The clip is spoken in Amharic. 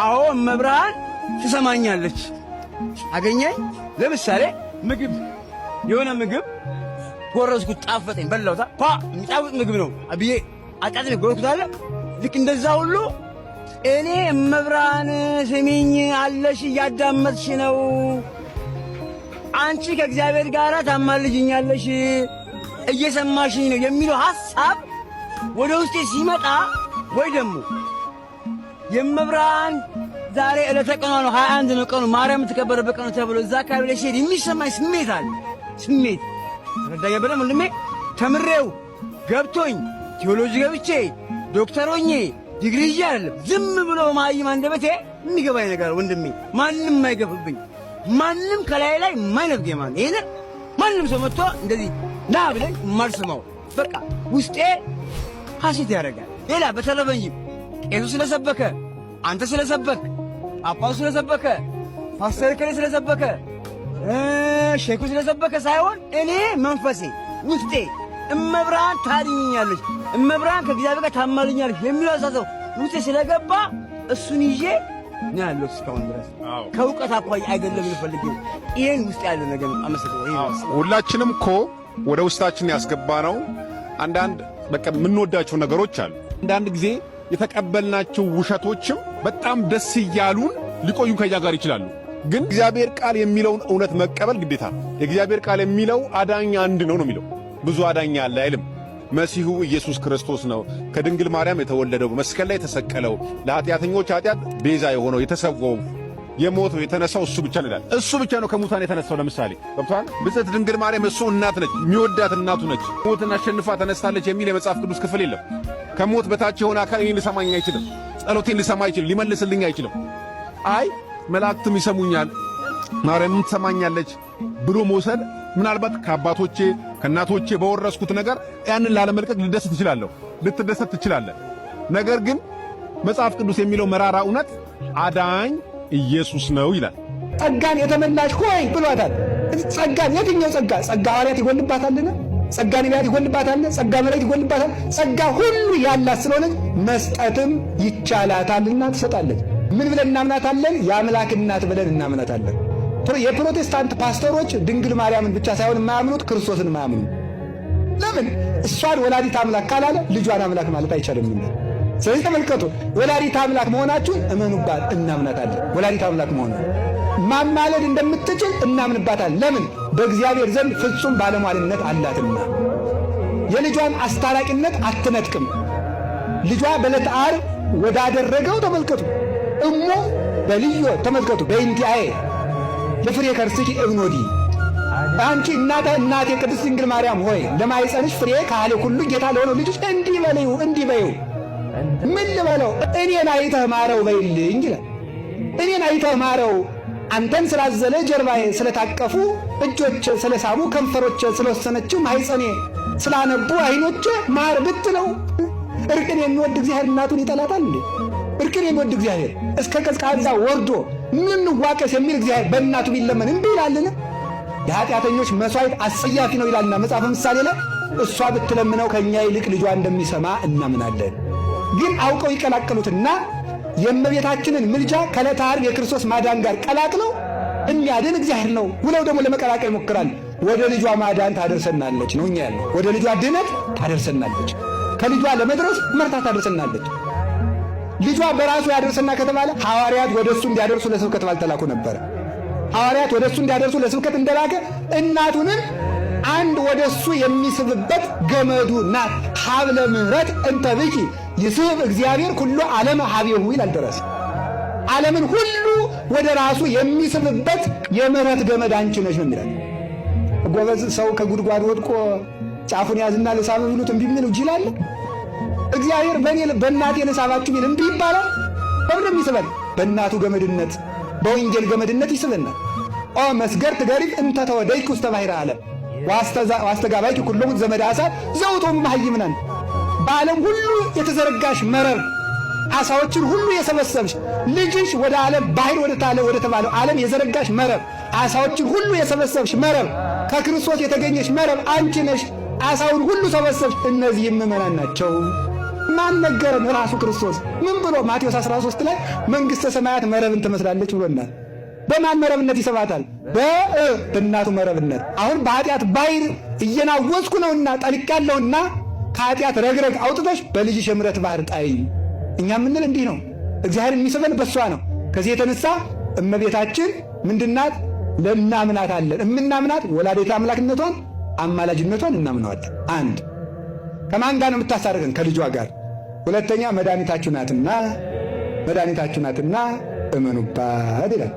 አዎ መብራን ትሰማኛለች። አገኘኝ ለምሳሌ ምግብ የሆነ ምግብ ጎረስኩት፣ ጣፈጠኝ፣ በላውታ የሚጣፍጥ ምግብ ነው አብዬ አጣጥሜ ጎረስኩት አለ። ልክ እንደዛ ሁሉ እኔ መብራን ስሚኝ አለሽ፣ እያዳመጥሽ ነው፣ አንቺ ከእግዚአብሔር ጋር ታማልጅኛለሽ፣ እየሰማሽኝ ነው የሚለው ሐሳብ ወደ ውስጤ ሲመጣ ወይ ደግሞ የመብራን ዛሬ ዕለተ ቀኗ ነው 21 ነው ቀኑ ማርያም የምትከበረበት ቀኑ ተብሎ እዛ አካባቢ ላይ ሲሄድ የሚሰማኝ ስሜት አለ። ስሜት ረዳኛ በደም ወንድሜ ተምሬው ገብቶኝ ቴዎሎጂ ገብቼ ዶክተር ሆኜ ዲግሪ ይዤ አይደለም ዝም ብሎ ማይም አንደበቴ የሚገባኝ ነገር ወንድሜ፣ ማንም አይገፍብኝ፣ ማንም ከላይ ላይ የማይነፍገኝ ማለት ይሄን ማንም ሰው መጥቶ እንደዚህ ና ብለኝ የማልሰማው በቃ ውስጤ ሐሴት ያደርጋል። ሌላ በተረፈ እንጂ ቄሱ ስለሰበከ አንተ ስለሰበክ ጳጳሱ ስለሰበከ ፓስተር ከሌ ስለሰበከ ሼኩ ስለሰበከ ሳይሆን እኔ መንፈሴ ውስጤ እመብርሃን ታድኝኛለች፣ እመብርሃን ከእግዚአብሔር ጋር ታማልኛለች የሚለው አሳሰብ ውስጤ ስለገባ እሱን ይዤ ነው ያለው እስካሁን ድረስ። ከእውቀት አኳያ አይደለም ልፈልገው ይሄን ውስጥ ያለው ነገር አመሰግናለሁ። ሁላችንም እኮ ወደ ውስጣችን ያስገባ ነው አንዳንድ በቃ የምንወዳቸው ነገሮች አሉ። አንዳንድ ጊዜ የተቀበልናቸው ውሸቶችም በጣም ደስ እያሉን ሊቆዩ ከኛ ጋር ይችላሉ። ግን እግዚአብሔር ቃል የሚለውን እውነት መቀበል ግዴታ። የእግዚአብሔር ቃል የሚለው አዳኝ አንድ ነው የሚለው። ብዙ አዳኝ አለ አይልም። መሲሁ ኢየሱስ ክርስቶስ ነው ከድንግል ማርያም የተወለደው፣ መስቀል ላይ የተሰቀለው፣ ለኃጢአተኞች ኃጢአት ቤዛ የሆነው፣ የተሰወው፣ የሞተው፣ የተነሳው እሱ ብቻ ነው ይላል። እሱ ብቻ ነው ከሙታን የተነሳው። ለምሳሌ ገብቷል። ብጽዕት ድንግል ማርያም እሱ እናት ነች፣ የሚወዳት እናቱ ነች። ሞትን አሸንፋ ተነስታለች የሚል የመጽሐፍ ቅዱስ ክፍል የለም። ከሞት በታች የሆነ አካል እኔን ሊሰማኝ አይችልም፣ ጸሎቴን ሊሰማ አይችልም፣ ሊመልስልኝ አይችልም። አይ መላእክትም ይሰሙኛል፣ ማርያምም ትሰማኛለች ብሎ መውሰድ ምናልባት ከአባቶቼ ከእናቶቼ በወረስኩት ነገር ያንን ላለመልቀቅ ልደሰት እችላለሁ፣ ልትደሰት ትችላለህ። ነገር ግን መጽሐፍ ቅዱስ የሚለው መራራ እውነት አዳኝ ኢየሱስ ነው ይላል። ጸጋን የተመላሽ ሆይ ብሏታል። ጸጋን የትኛው ጸጋ? ጸጋ ሐዋርያት ይጎልባታልና፣ ጸጋ ነቢያት ይጎልባታልና፣ ጸጋ መላእክት ይጎልባታል። ጸጋ ሁሉ ያላት ስለሆነች መስጠትም ይቻላታልና ትሰጣለች። ምን ብለን እናምናታለን? የአምላክ እናት ብለን እናምናታለን። የፕሮቴስታንት ፓስተሮች ድንግል ማርያምን ብቻ ሳይሆን የማያምኑት ክርስቶስን የማያምኑ ለምን? እሷን ወላዲት አምላክ ካላለ ልጇን አምላክ ማለት አይቻልምና። ስለዚህ ተመልከቱ፣ ወላዲት አምላክ መሆናችሁን እመኑባት፣ እናምናታለን። ወላዲት አምላክ መሆኗ ማማለድ እንደምትችል እናምንባታል። ለምን? በእግዚአብሔር ዘንድ ፍጹም ባለሟልነት አላትና። የልጇን አስታራቂነት አትነጥቅም። ልጇ በዕለተ ዓርብ ወዳደረገው ተመልከቱ። እሞ በልዮ ተመልከቱ በእንቲአዬ ለፍሬ ከርስኪ እብኖዲ አንቺ እናቴ ቅድስት ድንግል ማርያም ሆይ ለማኅፀንሽ ፍሬ ካለ ሁሉ ጌታ ለሆነው ልጅሽ እንዲህ በይው እንዲህ በይው። ምን ልበለው? እኔን አይተህ ማረው በይልኝ ይላል። እኔን አይተህ ማረው። አንተን ስላዘለ ጀርባዬ ስለታቀፉ እጆች ስለሳሙ ከንፈሮች ስለወሰነችው ማኅፀኔ ስላነቡ ዓይኖች ማር ብትለው። እርቅን የሚወድ እግዚአብሔር እናቱን ይጠላታል እንዴ? እርቅን የሚወድ እግዚአብሔር እስከ ቀዝቃዛ ወርዶ ምን ዋቀስ የሚል እግዚአብሔር በእናቱ ቢለመን እንዴ ይላልን? የኃጢአተኞች መሥዋዕት አስጸያፊ ነው ይላልና መጽሐፈ ምሳሌ ላይ። እሷ ብትለምነው ከእኛ ይልቅ ልጇ እንደሚሰማ እናምናለን። ግን አውቀው ይቀላቀሉትና የእመቤታችንን ምልጃ ከዕለተ ዓርብ የክርስቶስ ማዳን ጋር ቀላቅለው የሚያድን እግዚአብሔር ነው ብለው ደግሞ ለመቀላቀል ይሞክራል። ወደ ልጇ ማዳን ታደርሰናለች ነው እኛ ያለው። ወደ ልጇ ድነት ታደርሰናለች። ከልጇ ለመድረስ መርታ ታደርሰናለች። ልጇ በራሱ ያደርሰና ከተባለ ሐዋርያት ወደ እሱ እንዲያደርሱ ለስብከት ባልተላኩ ነበረ። ሐዋርያት ወደ እሱ እንዲያደርሱ ለስብከት እንደላከ እናቱንም አንድ ወደ እሱ የሚስብበት ገመዱ ናት። ሀብለ ምሕረት እንተ ብኪ ይስብ እግዚአብሔር ኩሉ ዓለም ሀቤሁ ይላል ደረሰ። ዓለምን ሁሉ ወደ ራሱ የሚስብበት የምሕረት ገመድ አንቺ ነሽ ነው የሚላል። ጎበዝ ሰው ከጉድጓድ ወድቆ ጫፉን ያዝና ልሳብ ቢሉት እምቢ የሚል ጅል አለ? እግዚአብሔር በእናቴ ልሳባችሁ ቢል እምቢ ይባላል? በምንም ይስበን። በእናቱ ገመድነት በወንጌል ገመድነት ይስበናል። ኦ መስገርት ገሪፍ እንተ ተወደይኩ ውስተ ባሕረ ዓለም ዋስተጋባይኪ ኩሎሙ ዘመደ አሳት ዘውቶሙ መሃይምናን። በዓለም ሁሉ የተዘረጋሽ መረብ ዓሣዎችን ሁሉ የሰበሰብሽ ልጅሽ ወደ ዓለም ባሕር ወደ ተባለው ዓለም የዘረጋሽ መረብ ዓሣዎችን ሁሉ የሰበሰብሽ መረብ ከክርስቶስ የተገኘሽ መረብ አንቺ ነሽ። ዓሣውን ሁሉ ሰበሰብሽ። እነዚህ ምእመናን ናቸው። ማን ነገረን? ራሱ ክርስቶስ ምን ብሎ ማቴዎስ 13 ላይ መንግሥተ ሰማያት መረብን ትመስላለች ብሎናል። በማን መረብነት ይሰባታል? በእናቱ መረብነት። አሁን በኃጢአት ባይር እየናወጽኩ ነውና ጠልቄያለሁና ከኃጢአት ረግረግ አውጥተሽ በልጅሽ የምሕረት ባህር ጣይኝ። እኛ የምንል እንዲህ ነው። እግዚአብሔር የሚስበን በሷ ነው። ከዚህ የተነሳ እመቤታችን ምንድናት? ለእናምናት አለን። እምናምናት ወላዲተ አምላክነቷን አማላጅነቷን እናምነዋለን። አንድ ከማን ጋር ነው የምታሳርገን? ከልጇ ጋር። ሁለተኛ መድኃኒታችሁ ናትና እመኑባት ይላል።